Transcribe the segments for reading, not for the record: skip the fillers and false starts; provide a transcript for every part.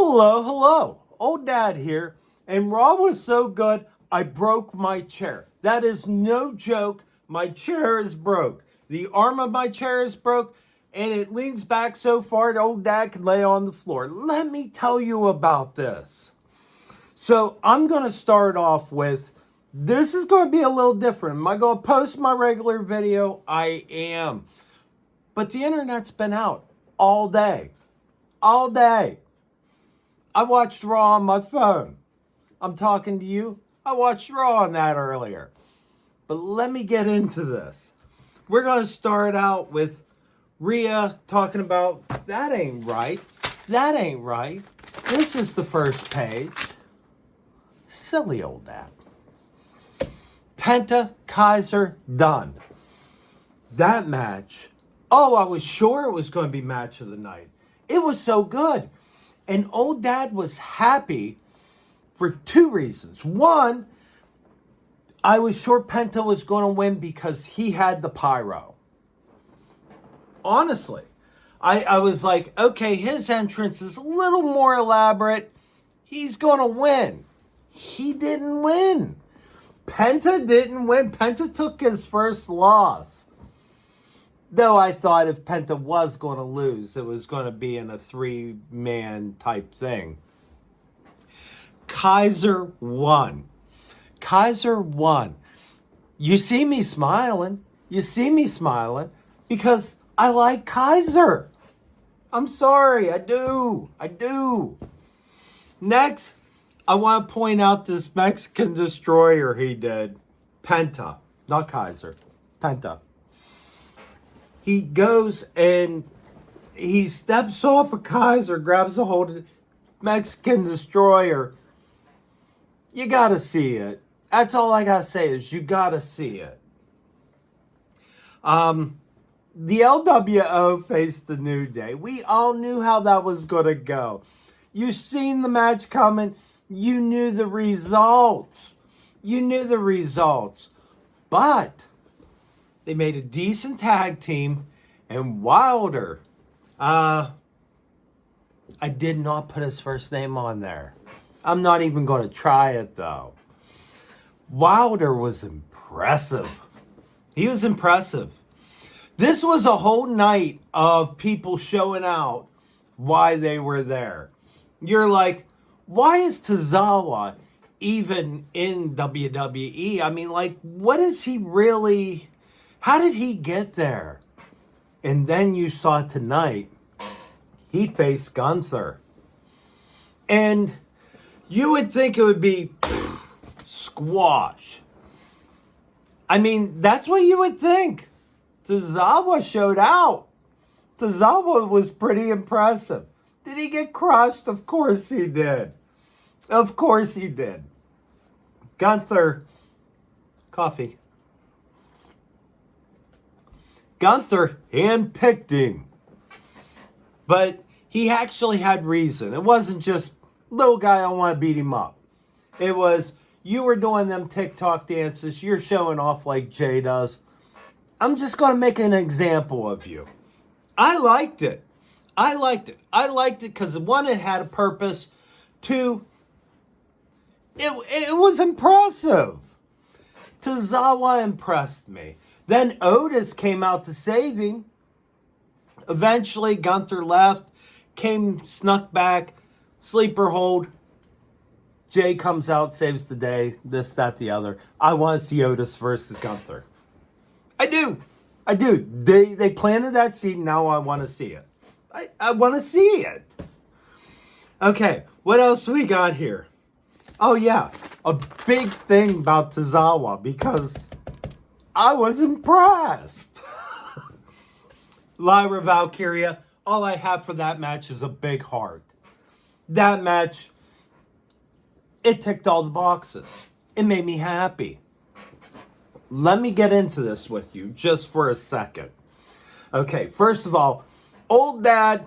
Hello, hello. Old Dad here. And Raw was so good, I broke my chair. That is no joke. My chair is broke. The arm of my chair is broke, and it leans back so far that Old Dad can lay on the floor. Let me tell you about this. So I'm going to start off with, this is going to be a little different. Am I going to post my regular video? I am. But the internet's been out all day. All day. I watched Raw on my phone. I'm talking to you. I watched Raw on that earlier. But let me get into this. We're going to start out with Rhea talking about, that ain't right. That ain't right. This is the first page. Silly old Dad. Penta, Kaiser, done. That match. Oh, I was sure it was going to be match of the night. It was so good. And Old Dad was happy for two reasons. One, I was sure Penta was going to win because he had the pyro. Honestly. I was like, okay, his entrance is a little more elaborate. He's going to win. He didn't win. Penta didn't win. Penta took his first loss. Though I thought if Penta was going to lose, it was going to be in a three-man type thing. Kaiser won. Kaiser won. You see me smiling. You see me smiling because I like Kaiser. I'm sorry. I do. Next, I want to point out this Mexican destroyer he did. Penta. Not Kaiser. Penta. He goes and he steps off of Kaiser, grabs a hold of the Mexican destroyer. You got to see it. That's all I got to say is you got to see it. The LWO faced the New Day. We all knew how that was going to go. You seen the match coming. You knew the results. But they made a decent tag team, and Wilder, I did not put his first name on there. I'm not even going to try it, though. Wilder was impressive. He was impressive. This was a whole night of people showing out why they were there. You're like, why is Tozawa even in WWE? I mean, like, what is he really... How did he get there? And then you saw tonight, he faced Gunther. And you would think it would be squash. I mean, that's what you would think. Tozawa showed out. Tozawa was pretty impressive. Did he get crushed? Of course he did. Of course he did. Gunther, coffee. Gunther handpicked him. But he actually had reason. It wasn't just, little guy, I want to beat him up. It was, you were doing them TikTok dances. You're showing off like Jay does. I'm just going to make an example of you. I liked it. I liked it because, one, it had a purpose. Two, it was impressive. Tozawa impressed me. Then Otis came out to save him. Eventually, Gunther left, snuck back, sleeper hold. Jay comes out, saves the day, this, that, the other. I want to see Otis versus Gunther. I do. They planted that seed, now I want to see it. I want to see it. Okay, what else we got here? Oh, yeah, a big thing about Tozawa because I was impressed. Lyra Valkyria, all I have for that match is a big heart. That match, it ticked all the boxes. It made me happy. Let me get into this with you just for a second. Okay, first of all, Old Dad,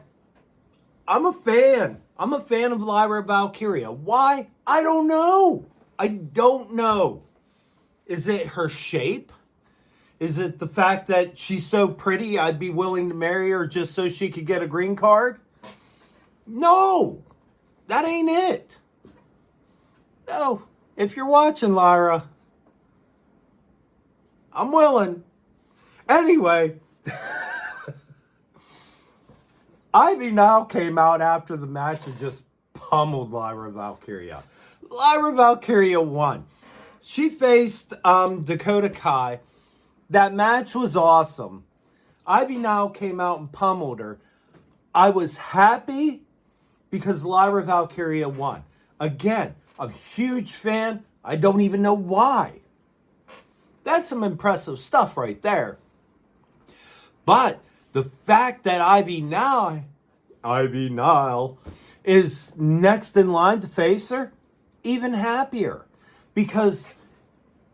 I'm a fan. I'm a fan of Lyra Valkyria. Why? I don't know. Is it her shape? Is it the fact that she's so pretty I'd be willing to marry her just so she could get a green card? No. That ain't it. No, if you're watching, Lyra, I'm willing. Anyway, Ivy now came out after the match and just pummeled Lyra Valkyria. Lyra Valkyria won. She faced Dakota Kai. That match was awesome. Ivy now came out and pummeled her. I was happy because Lyra Valkyria won. Again, I'm a huge fan. I don't even know why. That's some impressive stuff right there. But the fact that Ivy Nile is next in line to face her, even happier. Because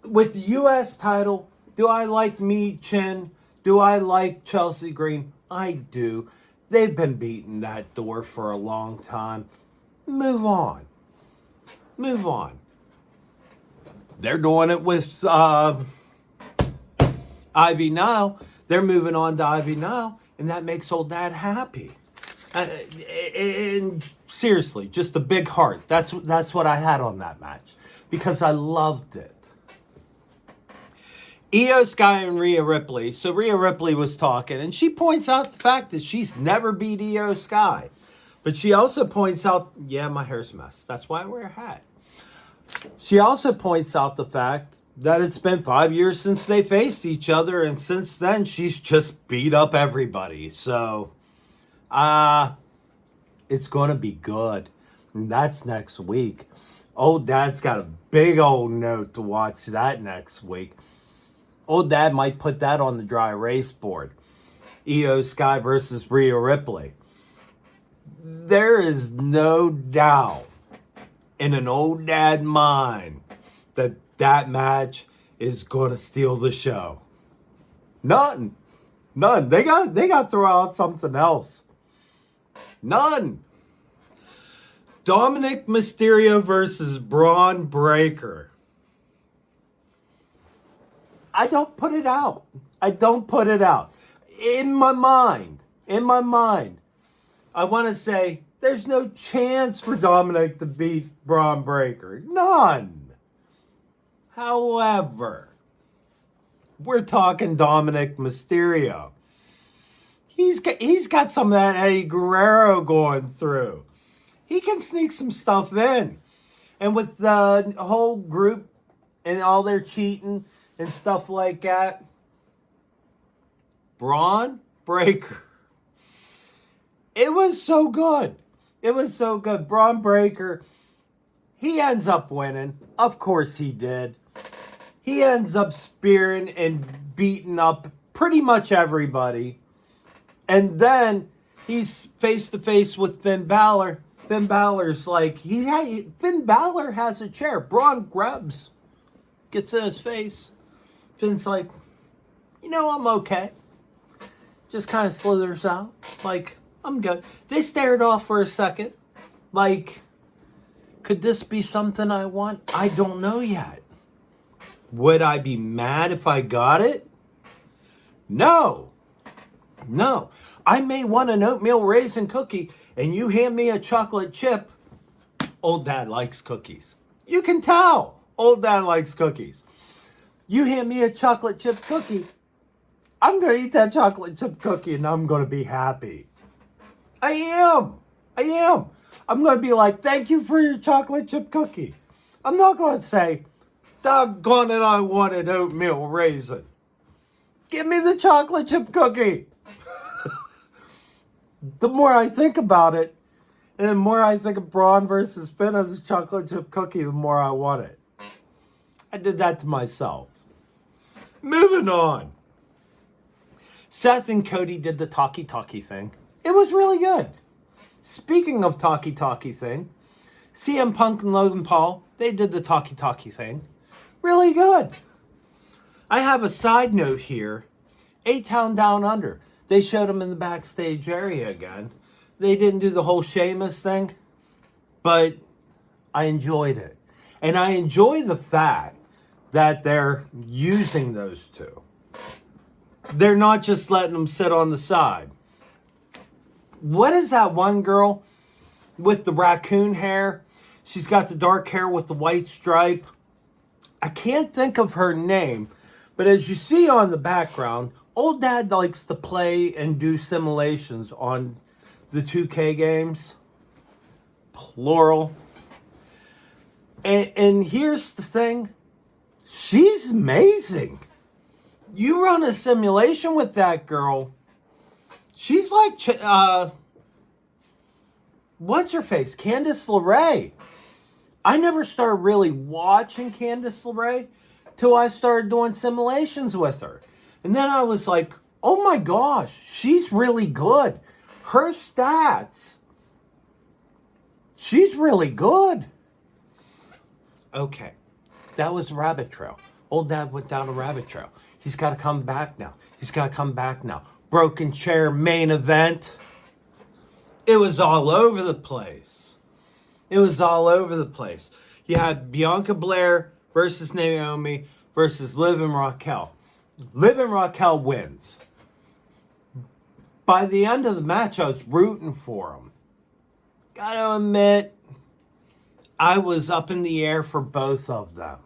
with the U.S. title, do I like Mi Chin? Do I like Chelsea Green? I do. They've been beating that door for a long time. Move on. Move on. They're doing it with Ivy Nile. They're moving on to Ivy Nile, and that makes old dad happy. And seriously, just a big heart. That's what I had on that match because I loved it. Io Sky and Rhea Ripley. So Rhea Ripley was talking, and she points out the fact that she's never beat Io Sky. But she also points out, yeah, my hair's a mess. That's why I wear a hat. She also points out the fact that it's been 5 years since they faced each other, and since then, she's just beat up everybody. So, it's going to be good. And that's next week. Old Dad's got a big old note to watch that next week. Old Dad might put that on the dry erase board. Io Sky versus Rhea Ripley. There is no doubt in an old dad mind that match is going to steal the show. None. They got to throw out something else. None. Dominic Mysterio versus Braun Breaker. I don't put it out. In my mind, I want to say there's no chance for Dominic to beat Braun Breaker. None. However, we're talking Dominic Mysterio. He's got some of that Eddie Guerrero going through. He can sneak some stuff in. And with the whole group and all their cheating and stuff like that, Braun Breaker. It was so good. Braun Breaker, he ends up winning. Of course he did. He ends up spearing and beating up pretty much everybody. And then he's face to face with Finn Balor. Finn Balor's like, Finn Balor has a chair. Braun grabs, gets in his face. Finn's like, I'm okay. Just kind of slithers out. Like, I'm good. They stared off for a second. Like, could this be something I want? I don't know yet. Would I be mad if I got it? No. I may want an oatmeal raisin cookie, and you hand me a chocolate chip. Old Dad likes cookies. You can tell. Old Dad likes cookies. You hand me a chocolate chip cookie, I'm going to eat that chocolate chip cookie and I'm going to be happy. I am. I'm going to be like, thank you for your chocolate chip cookie. I'm not going to say, doggone it, I want an oatmeal raisin. Give me the chocolate chip cookie. The more I think about it, and the more I think of Braun versus Finn as a chocolate chip cookie, the more I want it. I did that to myself. Moving on. Seth and Cody did the talkie-talkie thing. It was really good. Speaking of talkie-talkie thing, CM Punk and Logan Paul, they did the talkie-talkie thing. Really good. I have a side note here. A-Town Down Under. They showed them in the backstage area again. They didn't do the whole Sheamus thing, but I enjoyed it. And I enjoy the fact that they're using those two. They're not just letting them sit on the side. What is that one girl with the raccoon hair. She's got the dark hair with the white stripe. I can't think of her name, but as you see on the background, old dad likes to play and do simulations on the 2K games, plural. And here's the thing, she's amazing. You run a simulation with that girl, she's like, what's her face? Candice LeRae. I never started really watching Candice LeRae till I started doing simulations with her. And then I was like, oh my gosh, she's really good. Her stats, she's really good. Okay, that was a rabbit trail. Old dad went down a rabbit trail. He's got to come back now. He's got to come back now. Broken chair main event. It was all over the place. It was all over the place. You had Bianca Belair versus Naomi versus Liv and Raquel. Liv and Raquel wins. By the end of the match, I was rooting for them. Gotta admit, I was up in the air for both of them.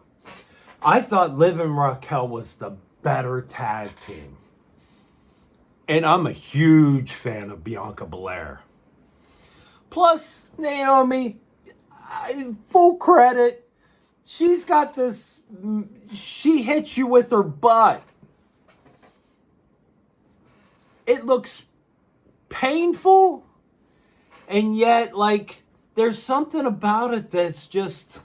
I thought Liv and Raquel was the better tag team. And I'm a huge fan of Bianca Belair. Plus, Naomi, full credit, she's got this, she hits you with her butt. It looks painful, and yet, like, there's something about it that's just,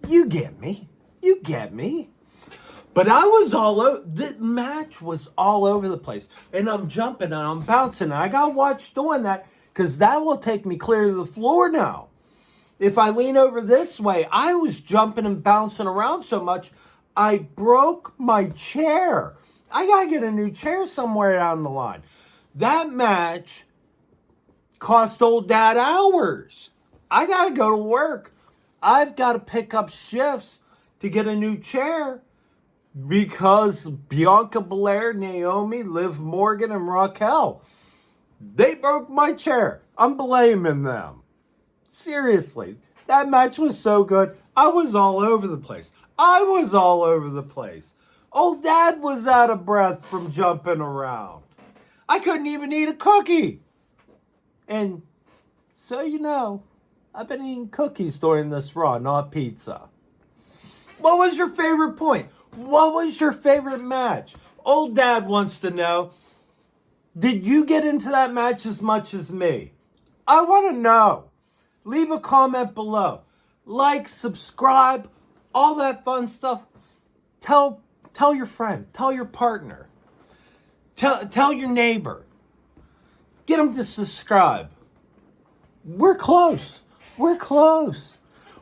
you get me. You get me. But I was all over, the match was all over the place. And I'm jumping and I'm bouncing. And I got to watch doing that because that will take me clear to the floor now. If I lean over this way, I was jumping and bouncing around so much, I broke my chair. I got to get a new chair somewhere down the line. That match cost old dad hours. I got to go to work. I've got to pick up shifts to get a new chair because Bianca Belair, Naomi, Liv Morgan, and Raquel, they broke my chair. I'm blaming them. Seriously, that match was so good. I was all over the place. I was all over the place. Old dad was out of breath from jumping around. I couldn't even eat a cookie. And so you know, I've been eating cookies during this Raw, not pizza. What was your favorite point? What was your favorite match? Old dad wants to know, did you get into that match as much as me? I want to know. Leave a comment below. Like, subscribe, all that fun stuff. Tell your friend, tell your partner, tell your neighbor. Get them to subscribe. We're close. We're close.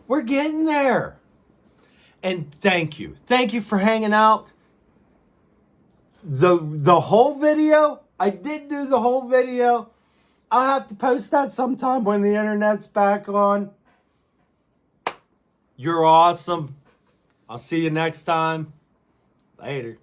We're getting there. And thank you. Thank you for hanging out. The whole video, I did do the whole video. I'll have to post that sometime when the internet's back on. You're awesome. I'll see you next time. Later.